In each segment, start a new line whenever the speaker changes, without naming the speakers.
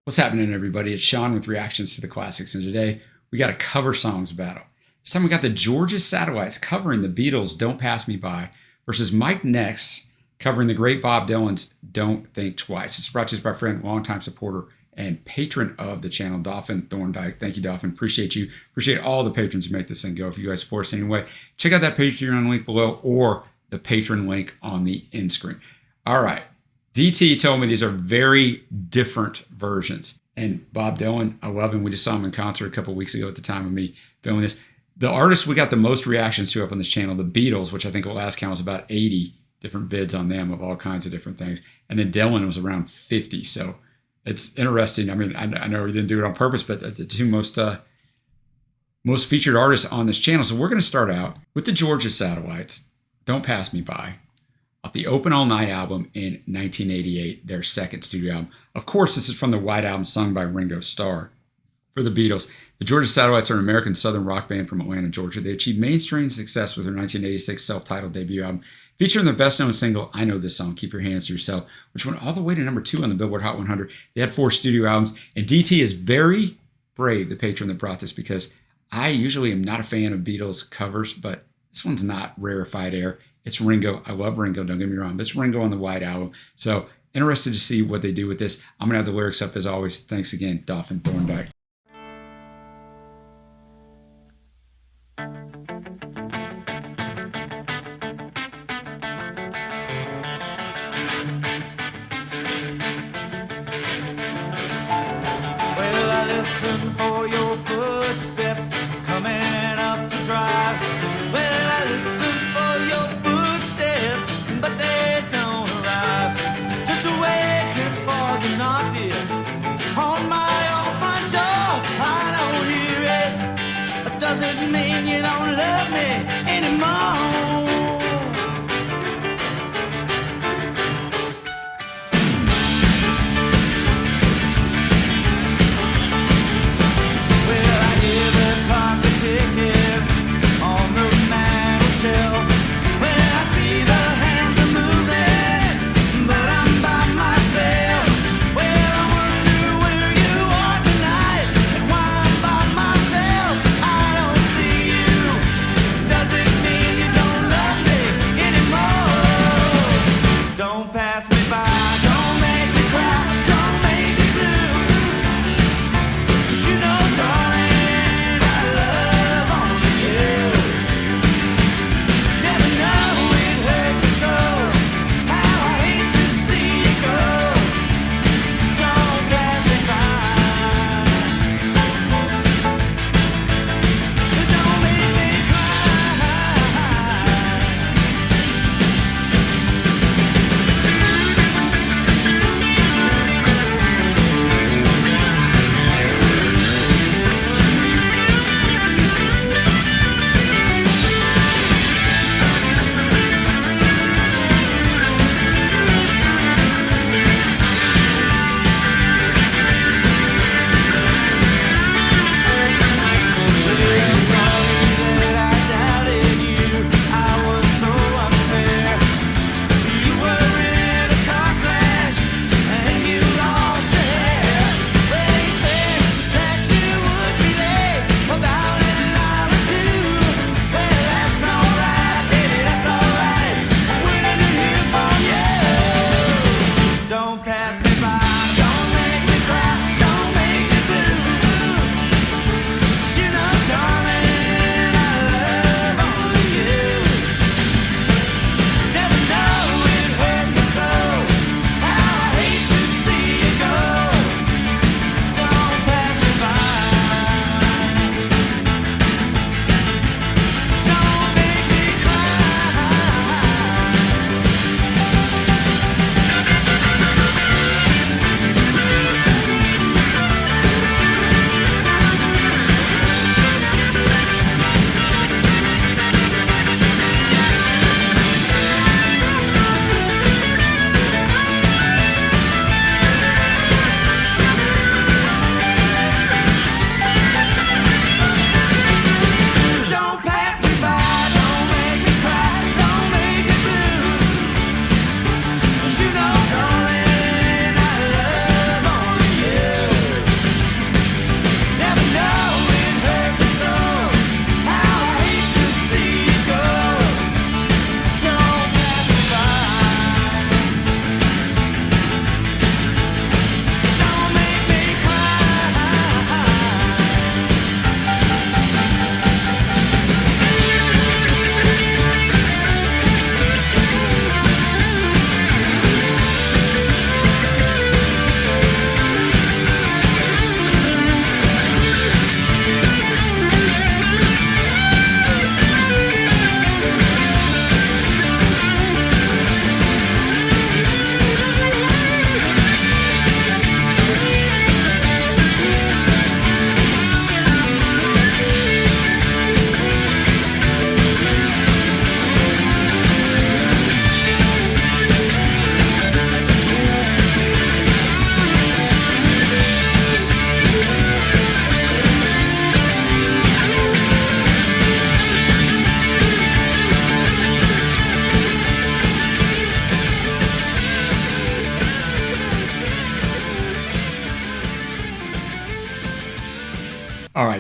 What's happening, everybody? It's Sean with Reactions to the Classics, and today we got a cover songs battle. This time we got the Georgia Satellites covering the Beatles' Don't Pass Me By versus Mike Ness covering the great Bob Dylan's Don't Think Twice. It's brought to us by a friend, longtime supporter, and patron of the channel, Dolphin Thorndike. Thank you, Dolphin. Appreciate you. Appreciate all the patrons who make this thing go. If you guys support us anyway, check out that Patreon link below or the patron link on the end screen. All right. DT told me these are very different versions. And Bob Dylan, I love him. We just saw him in concert a couple weeks ago at the time of me filming this. The artist we got the most reactions to up on this channel, the Beatles, which I think at last count was about 80 different vids on them of all kinds of different things. And then Dylan was around 50. So it's interesting. I mean, I know he didn't do it on purpose, but the two most featured artists on this channel. So we're going to start out with the Georgia Satellites, Don't Pass Me By, off the Open All Night album in 1988, their second studio album. Of course, this is from the White Album sung by Ringo Starr. For the Beatles, the Georgia Satellites are an American southern rock band from Atlanta, Georgia. They achieved mainstream success with their 1986 self-titled debut album, featuring their best-known single, I Know This Song, Keep Your Hands to Yourself, which went all the way to number 2 on the Billboard Hot 100. They had 4 studio albums, and DT is very brave, the patron that brought this, because I usually am not a fan of Beatles covers, but this one's not rarefied air. It's Ringo. I love Ringo, don't get me wrong, but it's Ringo on the White Album. So interested to see what they do with this. I'm going to have the lyrics up as always. Thanks again, Dolphin Thorndike.
Well, I listen for your footsteps coming up the drive. Well, I listen for your footsteps, but they don't arrive. Just waiting for you knock it on my own front door. I don't hear it, but does it mean you don't love me anymore? Does it mean you don't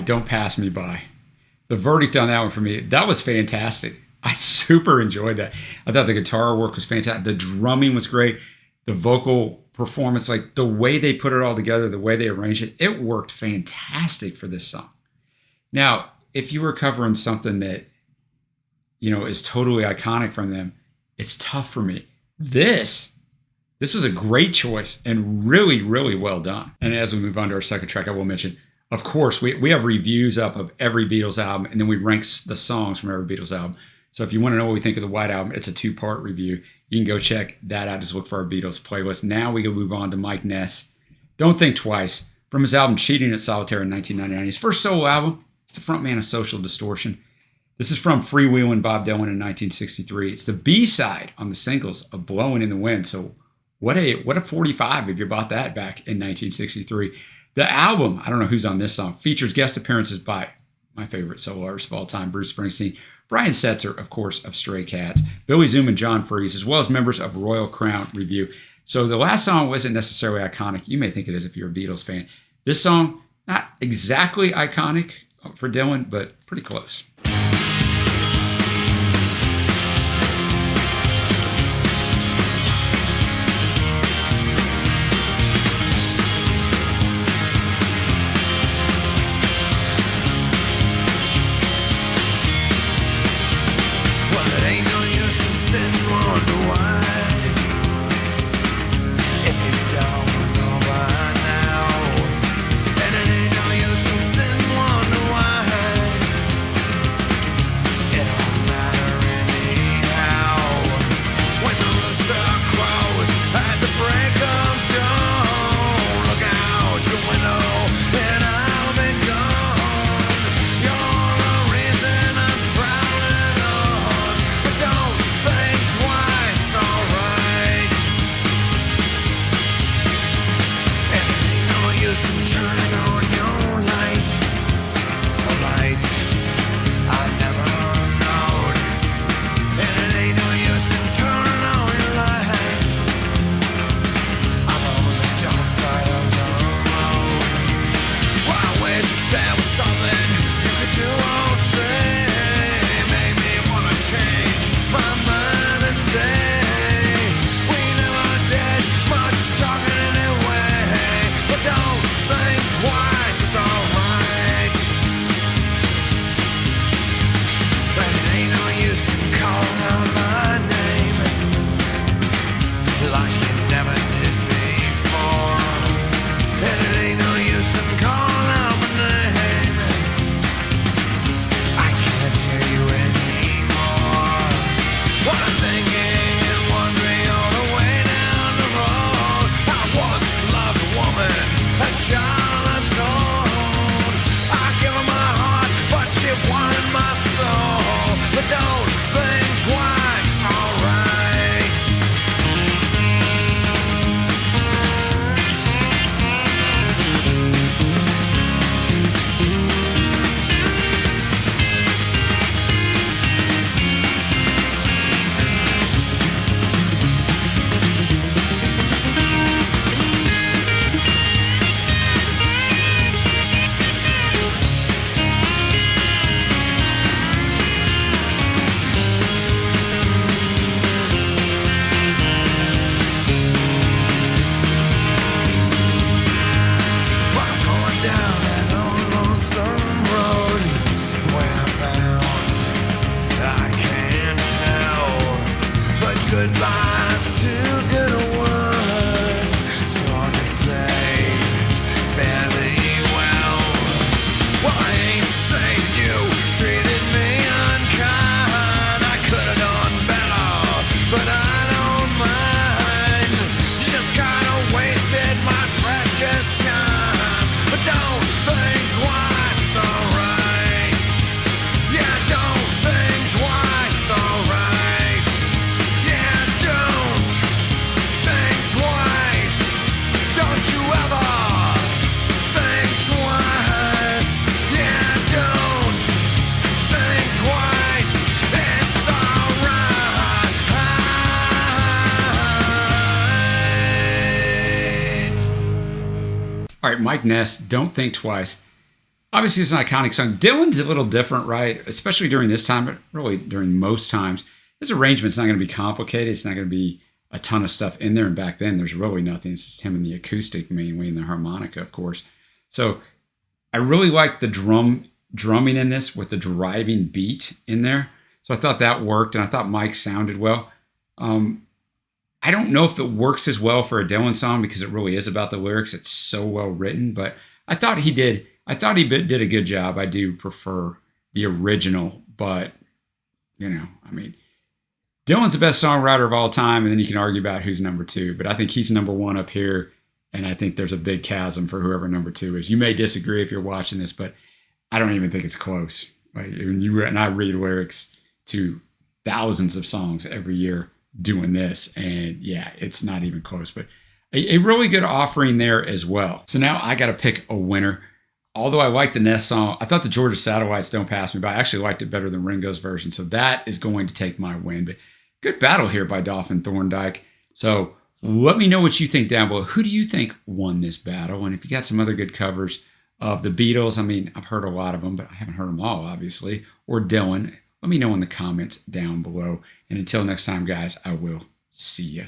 Don't Pass Me By. The verdict on that one for me, that was fantastic. I super enjoyed that. I thought the guitar work was fantastic. The drumming was great. The vocal performance, like the way they put it all together, the way they arranged it, it worked fantastic for this song. Now, if you were covering something that, is totally iconic from them, it's tough for me. This was a great choice and really, really well done. And as we move on to our second track, I will mention, of course, we have reviews up of every Beatles album, and then we rank the songs from every Beatles album. So if you want to know what we think of the White Album, it's a 2-part review. You can go check that out. Just look for our Beatles playlist. Now we can move on to Mike Ness. Don't Think Twice, from his album Cheating at Solitaire in 1999. His first solo album. It's the frontman of Social Distortion. This is from Freewheelin' Bob Dylan in 1963. It's the B-side on the singles of Blowin' in the Wind. So what a 45 if you bought that back in 1963. The album, I don't know who's on this song, features guest appearances by my favorite solo artist of all time, Bruce Springsteen, Brian Setzer, of course, of Stray Cats, Billy Zoom and John Freese, as well as members of Royal Crown Review. So the last song wasn't necessarily iconic. You may think it is if you're a Beatles fan. This song, not exactly iconic for Dylan, but pretty close. Mike Ness, Don't Think Twice. Obviously, it's an iconic song. Dylan's a little different, right? Especially during this time, but really during most times. His arrangement's not going to be complicated. It's not going to be a ton of stuff in there. And back then, there's really nothing. It's just him and the acoustic mainly and the harmonica, of course. So I really like the drumming in this with the driving beat in there. So I thought that worked, and I thought Mike sounded well. I don't know if it works as well for a Dylan song because it really is about the lyrics. It's so well written, but I thought he did. I thought he did a good job. I do prefer the original, but I mean, Dylan's the best songwriter of all time, and then you can argue about who's number 2. But I think he's number 1 up here, and I think there's a big chasm for whoever number 2 is. You may disagree if you're watching this, but I don't even think it's close. Right? And I read lyrics to thousands of songs every year doing this, and yeah, it's not even close. But a really good offering there as well. So now I got to pick a winner. Although I like the Ness song, I thought the Georgia Satellites Don't Pass Me By. I actually liked it better than Ringo's version. So that is going to take my win. But good battle here by Dolphin Thorndike. So let me know what you think down below. Who do you think won this battle? And if you got some other good covers of the Beatles, I mean, I've heard a lot of them, but I haven't heard them all, obviously, or Dylan, let me know in the comments down below. And until next time, guys, I will see you.